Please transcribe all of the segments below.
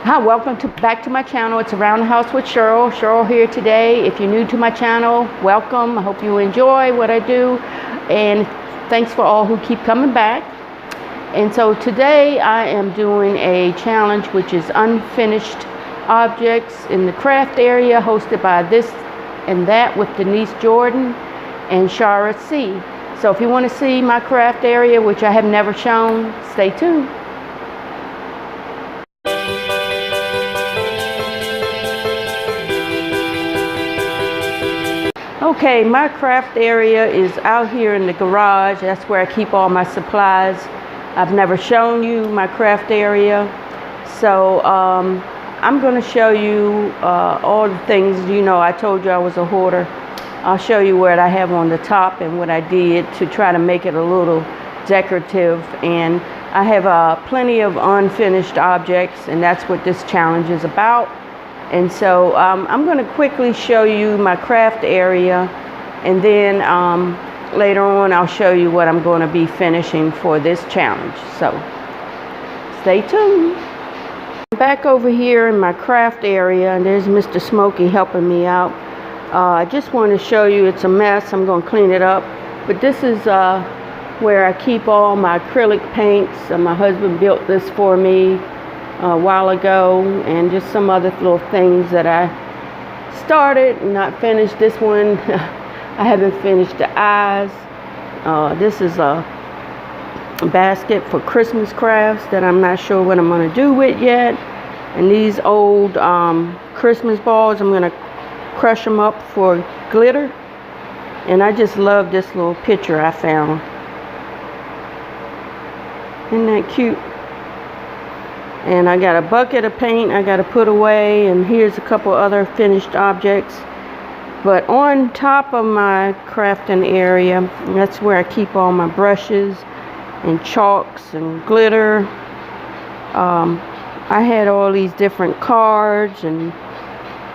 Hi, welcome back to my channel. It's Around the House with Cheryl. Cheryl here today. If you're new to my channel, welcome. I hope you enjoy what I do. And thanks for all who keep coming back. And so today I am doing a challenge which is unfinished objects in the craft area, hosted by This and That with Denise Jordan and Shara C. So if you want to see my craft area, which I have never shown, stay tuned. Okay, my craft area is out here in the garage. That's where I keep all my supplies. I've never shown you my craft area. So I'm going to show you all the things. You know, I told you I was a hoarder. I'll show you what I have on the top and what I did to try to make it a little decorative. And I have plenty of unfinished objects, and that's what this challenge is about. And so I'm going to quickly show you my craft area, and then later on I'll show you what I'm going to be finishing for this challenge. So stay tuned. Back over here in my craft area, and there's Mr. Smokey helping me out. I just want to show you, it's a mess. I'm going to clean it up. But this is where I keep all my acrylic paints. My husband built this for me a while ago, and just some other little things that I started and not finished. This one I haven't finished the eyes. This is a basket for Christmas crafts that I'm not sure what I'm going to do with yet. And these old Christmas balls, I'm going to crush them up for glitter. And I just love this little picture I found. Isn't that cute? And I got a bucket of paint I got to put away, and here's a couple other finished objects. But on top of my crafting area, that's where I keep all my brushes and chalks and glitter. I had all these different cards and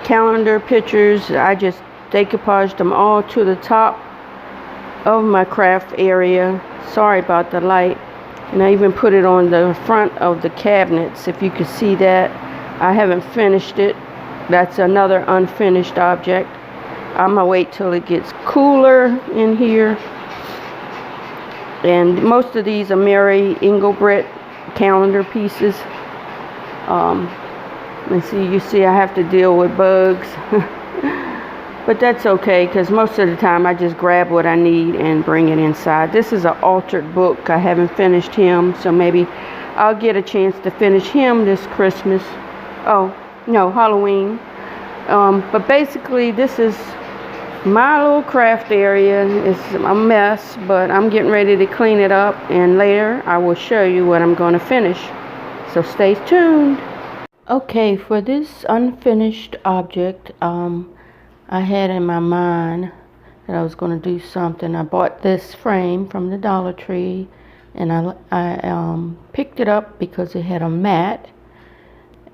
calendar pictures. I just decoupaged them all to the top of my craft area. Sorry about the light. And I even put it on the front of the cabinets, if you could see that. I haven't finished it. That's another unfinished object. I'm gonna wait till it gets cooler in here. And most of these are Mary Engelbrett calendar pieces. Let's see, you see I have to deal with bugs. But that's okay, because most of the time I just grab what I need and bring it inside. This is an altered book. I haven't finished him, so maybe I'll get a chance to finish him this Christmas. Oh, no, Halloween. But basically, this is my little craft area. It's a mess, but I'm getting ready to clean it up, and later I will show you what I'm going to finish. So stay tuned. Okay, for this unfinished object, I had in my mind that I was going to do something. I bought this frame from the Dollar Tree, and I picked it up because it had a mat.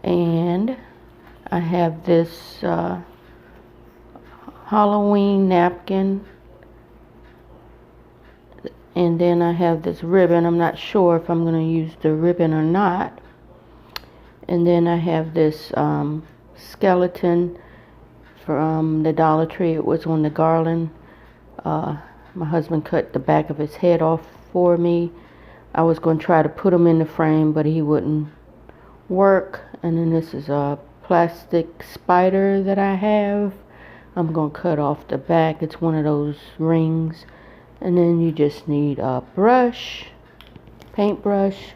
And I have this Halloween napkin, and then I have this ribbon. I'm not sure if I'm going to use the ribbon or not. And then I have this skeleton from the Dollar Tree. It was on the garland. My husband cut the back of his head off for me. I was going to try to put him in the frame, but he wouldn't work. And then this is a plastic spider that I have. I'm going to cut off the back. It's one of those rings. And then you just need a brush, paintbrush,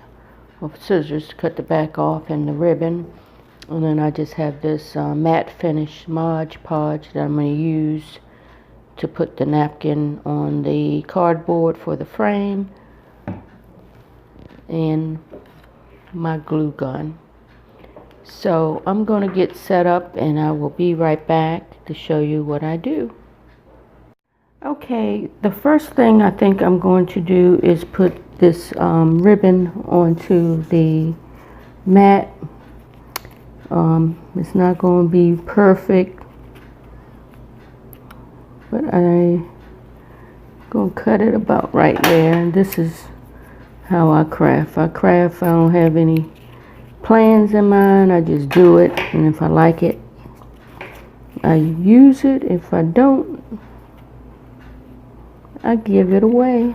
or scissors to cut the back off, and the ribbon. And then I just have this matte finish Mod Podge that I'm going to use to put the napkin on the cardboard for the frame, and my glue gun. So I'm going to get set up, and I will be right back to show you what I do. Okay, the first thing I think I'm going to do is put this ribbon onto the mat. It's not going to be perfect, but I'm going to cut it about right there. And this is how I craft. I don't have any plans in mind, I just do it, and if I like it, I use it. If I don't, I give it away.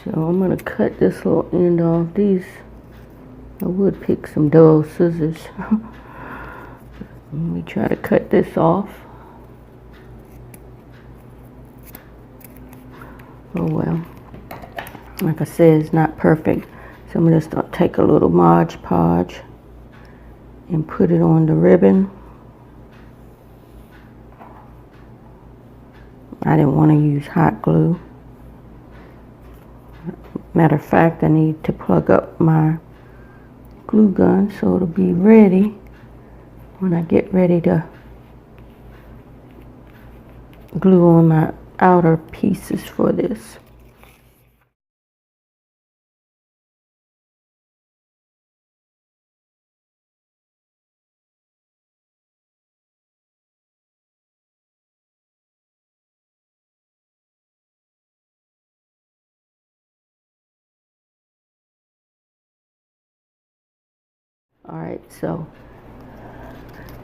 So I'm gonna cut this little end off. These, I would pick some dull scissors. Let me try to cut this off. Oh well. Like I said, it's not perfect. So I'm just gonna take a little Mod Podge and put it on the ribbon. I didn't want to use hot glue. Matter of fact, I need to plug up my glue gun so it'll be ready when I get ready to glue on my outer pieces for this. Alright, so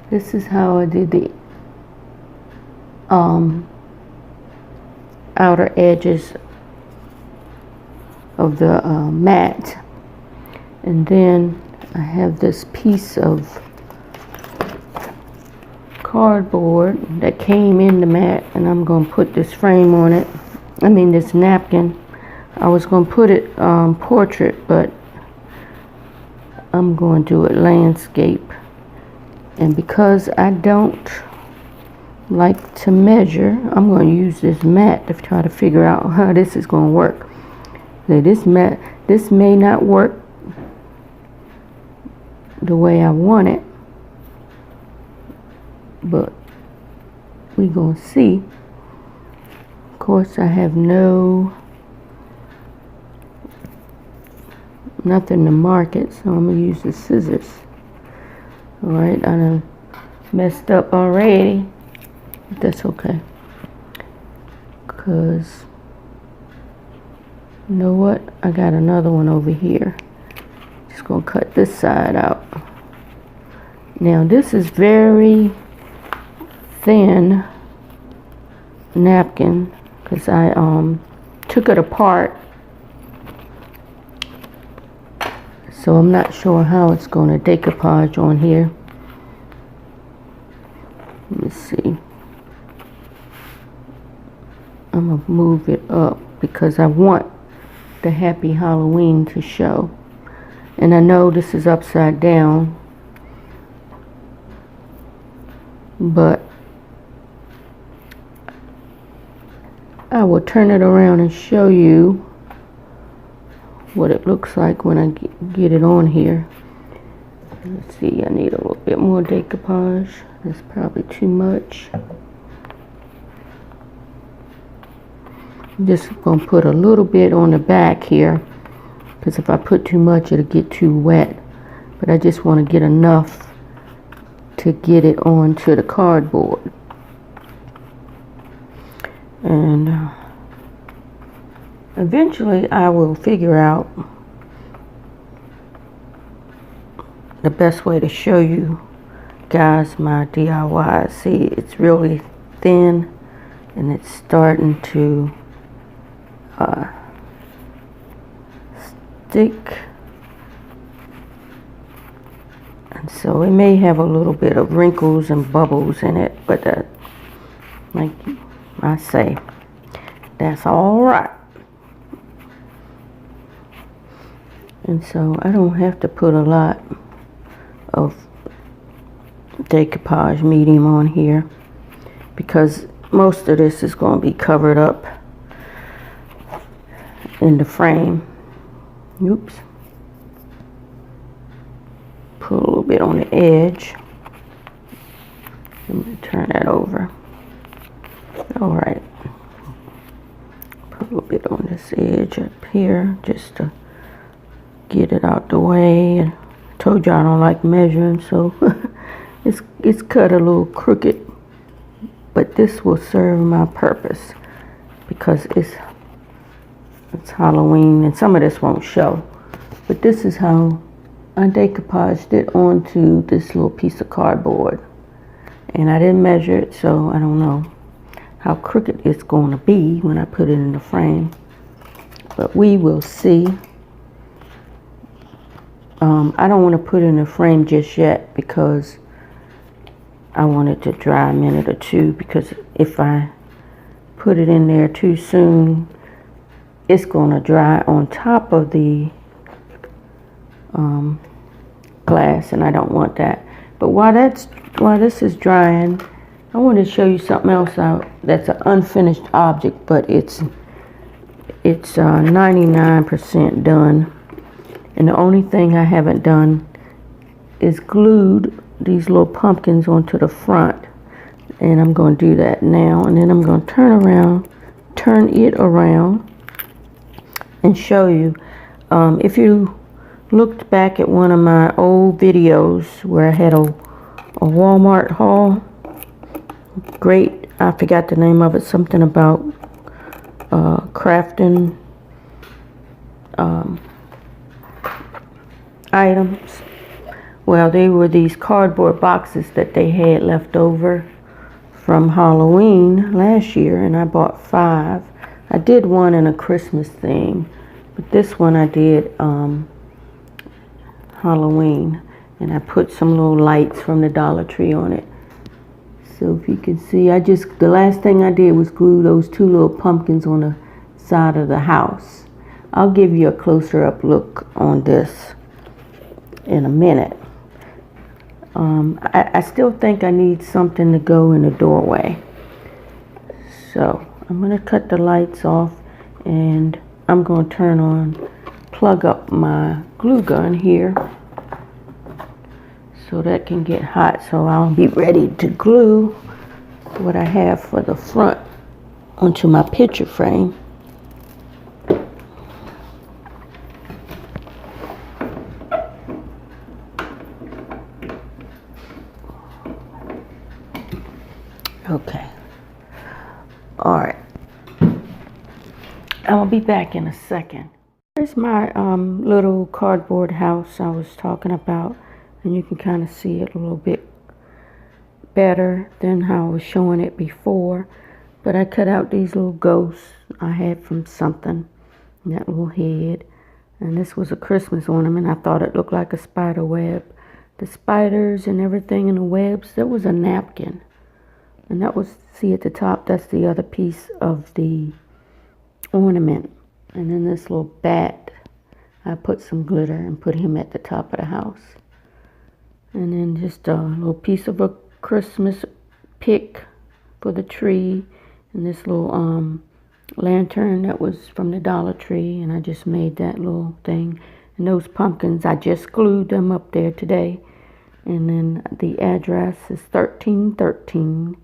this is how I did the outer edges of the mat, and then I have this piece of cardboard that came in the mat, and I'm going to put this frame on it. I mean this napkin. I was going to put it portrait, but I'm going to do it landscape. And because I don't like to measure, I'm going to use this mat to try to figure out how this is going to work. So this may not work the way I want it, but we're going to see. Of course, I have nothing to mark it, so I'm going to use the scissors. Alright, I done messed up already. That's okay. Because, you know what? I got another one over here. Just going to cut this side out. Now, this is very thin napkin because I took it apart. So I'm not sure how it's going to decoupage on here. Let me see. I'm going to move it up because I want the Happy Halloween to show. And I know this is upside down, but I will turn it around and show you what it looks like when I get it on here. Let's see, I need a little bit more decoupage. That's probably too much. I'm just going to put a little bit on the back here, because if I put too much it'll get too wet. But I just want to get enough to get it onto the cardboard. And eventually I will figure out the best way to show you guys my DIY. See, it's really thin and it's starting to stick, and so it may have a little bit of wrinkles and bubbles in it, but like I say, that's all right. And so I don't have to put a lot of decoupage medium on here because most of this is going to be covered up in the frame. Oops. Put a little bit on the edge. Let me turn that over. Alright. Put a little bit on this edge up here just to get it out the way. And I told you I don't like measuring, so it's cut a little crooked, but this will serve my purpose because it's Halloween, and some of this won't show, but this is how I decoupaged it onto this little piece of cardboard, and I didn't measure it, so I don't know how crooked it's going to be when I put it in the frame, but we will see. I don't want to put it in the frame just yet because I want it to dry a minute or two, because if I put it in there too soon, it's going to dry on top of the glass, and I don't want that. But while this is drying, I want to show you something else out that's an unfinished object, but it's 99% done, and the only thing I haven't done is glued these little pumpkins onto the front, and I'm going to do that now, and then I'm going to turn it around and show you. If you looked back at one of my old videos where I had a Walmart haul, great, I forgot the name of it, something about crafting items. Well, they were these cardboard boxes that they had left over from Halloween last year, and I bought 5. I did one in a Christmas theme, but this one I did Halloween, and I put some little lights from the Dollar Tree on it. So if you can see, the last thing I did was glue those 2 little pumpkins on the side of the house. I'll give you a closer up look on this in a minute. I still think I need something to go in the doorway. So I'm going to cut the lights off, and I'm going to plug up my glue gun here so that can get hot, so I'll be ready to glue what I have for the front onto my picture frame. Okay. All right. I'll be back in a second. Here's my little cardboard house I was talking about, and you can kind of see it a little bit better than how I was showing it before. But I cut out these little ghosts I had from something, that little head, and this was a Christmas ornament. I thought it looked like a spider web. The spiders and everything in the webs, that was a napkin. And that was, see at the top, that's the other piece of the ornament. And then this little bat, I put some glitter and put him at the top of the house. And then just a little piece of a Christmas pick for the tree, and this little lantern that was from the Dollar Tree, and I just made that little thing. And those pumpkins, I just glued them up there today. And then the address is 1313.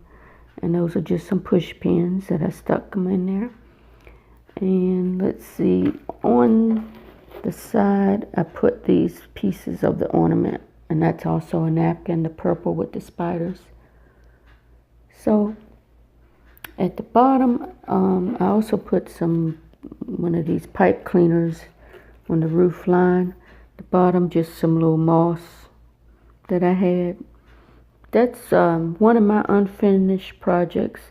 And those are just some push pins that I stuck them in there. And let's see, on the side I put these pieces of the ornament, and that's also a napkin, the purple with the spiders. So at the bottom, I also put one of these pipe cleaners on the roof line. The bottom, just some little moss that I had. That's one of my unfinished projects.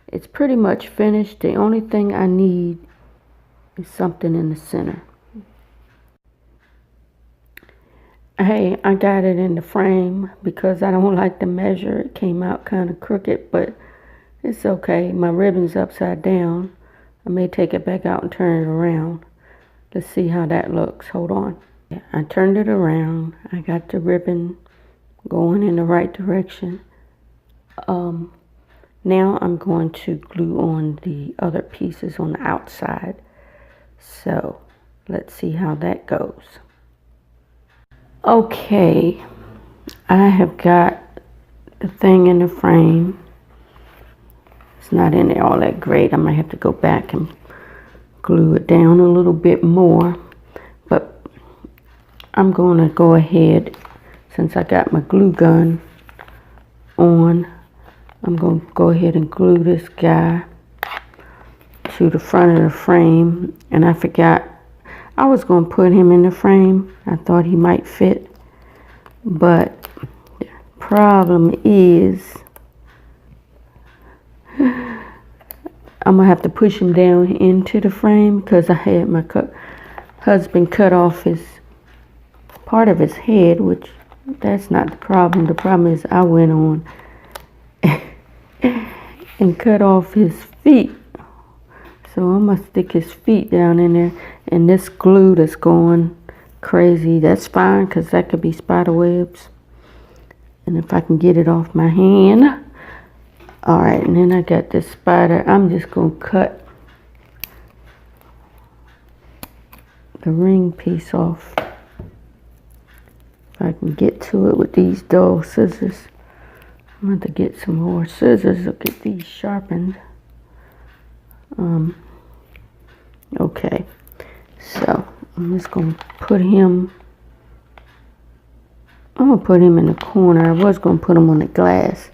It's pretty much finished. The only thing I need is something in the center. Hey, I got it in the frame because I don't like to measure. It came out kind of crooked, but it's okay. My ribbon's upside down. I may take it back out and turn it around. Let's see how that looks. Hold on. I turned it around. I got the ribbon going in the right direction. Now I'm going to glue on the other pieces on the outside. So let's see how that goes. Okay, I have got the thing in the frame. It's not in there all that great. I might have to go back and glue it down a little bit more, but I'm going to go ahead, since I got my glue gun on, I'm going to go ahead and glue this guy to the front of the frame. And I forgot, I was going to put him in the frame. I thought he might fit. But the problem is I'm going to have to push him down into the frame because I had my husband cut off his part of his head, which that's not the problem. The problem is I went on and cut off his feet. So I'm going to stick his feet down in there. And this glue that's going crazy, that's fine because that could be spider webs. And if I can get it off my hand. Alright, and then I got this spider. I'm just going to cut the ring piece off. If I can get to it with these dull scissors. I'm going to get some more scissors to get these sharpened. Okay, so I'm just going to put him, I'm going to put him in the corner. I was going to put him on the glass,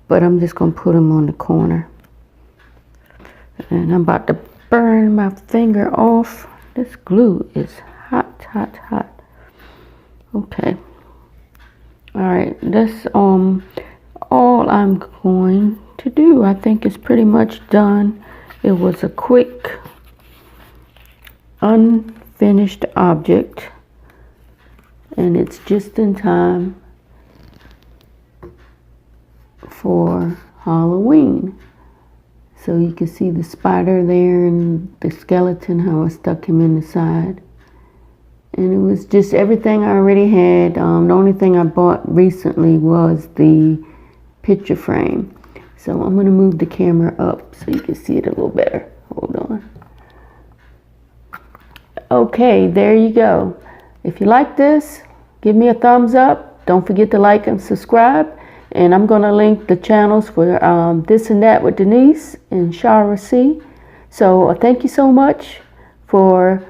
but I'm just going to put him on the corner. And I'm about to burn my finger off. This glue is hot, hot, hot. Okay. Alright, that's all I'm going to do. I think it's pretty much done. It was a quick, unfinished object, and it's just in time for Halloween. So you can see the spider there and the skeleton, how I stuck him in the side. And it was just everything I already had. The only thing I bought recently was the picture frame. So I'm going to move the camera up so you can see it a little better. Hold on. Okay, there you go. If you like this, give me a thumbs up. Don't forget to like and subscribe. And I'm going to link the channels for This and That with Denise and Shara C. So thank you so much for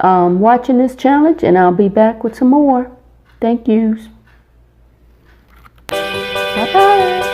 watching this challenge, and I'll be back with some more. Thank yous. Bye-bye.